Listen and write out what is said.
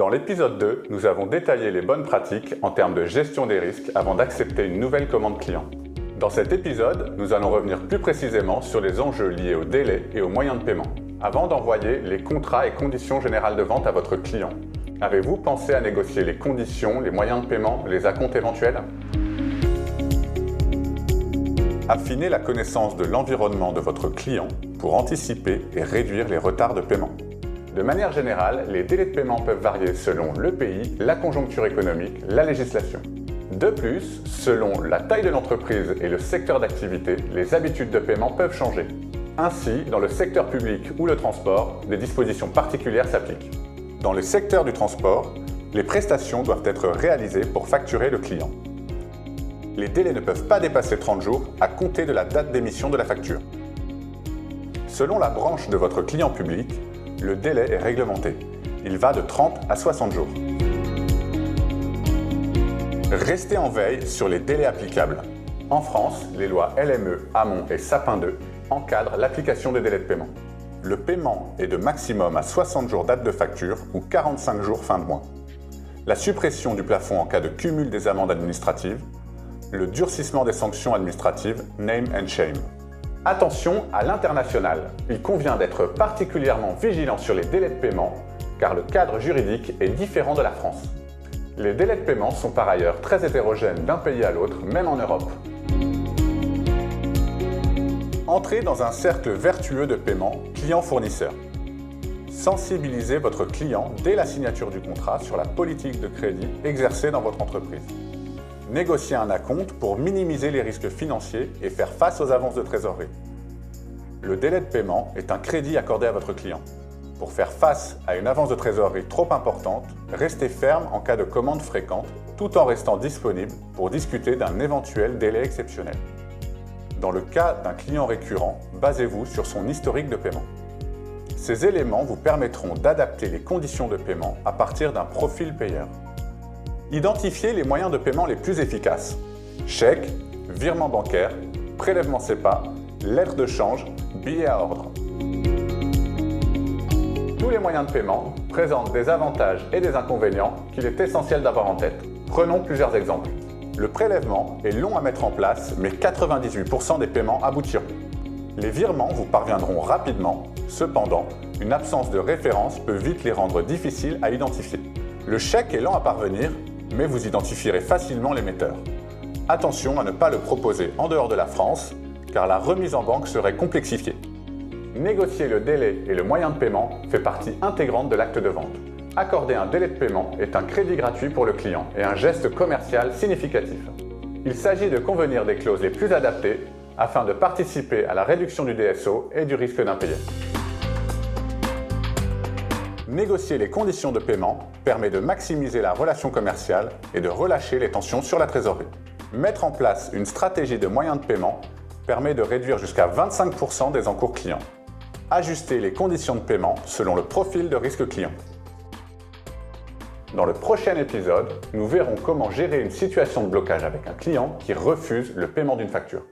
Dans l'épisode 2, nous avons détaillé les bonnes pratiques en termes de gestion des risques avant d'accepter une nouvelle commande client. Dans cet épisode, nous allons revenir plus précisément sur les enjeux liés au délai et aux moyens de paiement. Avant d'envoyer les contrats et conditions générales de vente à votre client, avez-vous pensé à négocier les conditions, les moyens de paiement, les acomptes éventuels? Affinez la connaissance de l'environnement de votre client pour anticiper et réduire les retards de paiement. De manière générale, les délais de paiement peuvent varier selon le pays, la conjoncture économique, la législation. De plus, selon la taille de l'entreprise et le secteur d'activité, les habitudes de paiement peuvent changer. Ainsi, dans le secteur public ou le transport, des dispositions particulières s'appliquent. Dans le secteur du transport, les prestations doivent être réalisées pour facturer le client. Les délais ne peuvent pas dépasser 30 jours à compter de la date d'émission de la facture. Selon la branche de votre client public, le délai est réglementé. Il va de 30 à 60 jours. Restez en veille sur les délais applicables. En France, les lois LME, Hamon et Sapin 2 encadrent l'application des délais de paiement. Le paiement est de maximum à 60 jours date de facture ou 45 jours fin de mois. La suppression du plafond en cas de cumul des amendes administratives, le durcissement des sanctions administratives, name and shame. Attention à l'international, il convient d'être particulièrement vigilant sur les délais de paiement car le cadre juridique est différent de la France. Les délais de paiement sont par ailleurs très hétérogènes d'un pays à l'autre, même en Europe. Entrez dans un cercle vertueux de paiement client-fournisseur. Sensibilisez votre client dès la signature du contrat sur la politique de crédit exercée dans votre entreprise. Négocier un acompte pour minimiser les risques financiers et faire face aux avances de trésorerie. Le délai de paiement est un crédit accordé à votre client. Pour faire face à une avance de trésorerie trop importante, restez ferme en cas de commande fréquente, tout en restant disponible pour discuter d'un éventuel délai exceptionnel. Dans le cas d'un client récurrent, basez-vous sur son historique de paiement. Ces éléments vous permettront d'adapter les conditions de paiement à partir d'un profil payeur. Identifiez les moyens de paiement les plus efficaces. Chèque, virement bancaire, prélèvement CEPA, lettre de change, billet à ordre. Tous les moyens de paiement présentent des avantages et des inconvénients qu'il est essentiel d'avoir en tête. Prenons plusieurs exemples. Le prélèvement est long à mettre en place, mais 98% des paiements aboutiront. Les virements vous parviendront rapidement, cependant, une absence de référence peut vite les rendre difficiles à identifier. Le chèque est lent à parvenir, mais vous identifierez facilement l'émetteur. Attention à ne pas le proposer en dehors de la France, car la remise en banque serait complexifiée. Négocier le délai et le moyen de paiement fait partie intégrante de l'acte de vente. Accorder un délai de paiement est un crédit gratuit pour le client et un geste commercial significatif. Il s'agit de convenir des clauses les plus adaptées afin de participer à la réduction du DSO et du risque d'impayé. Négocier les conditions de paiement permet de maximiser la relation commerciale et de relâcher les tensions sur la trésorerie. Mettre en place une stratégie de moyens de paiement permet de réduire jusqu'à 25% des encours clients. Ajuster les conditions de paiement selon le profil de risque client. Dans le prochain épisode, nous verrons comment gérer une situation de blocage avec un client qui refuse le paiement d'une facture.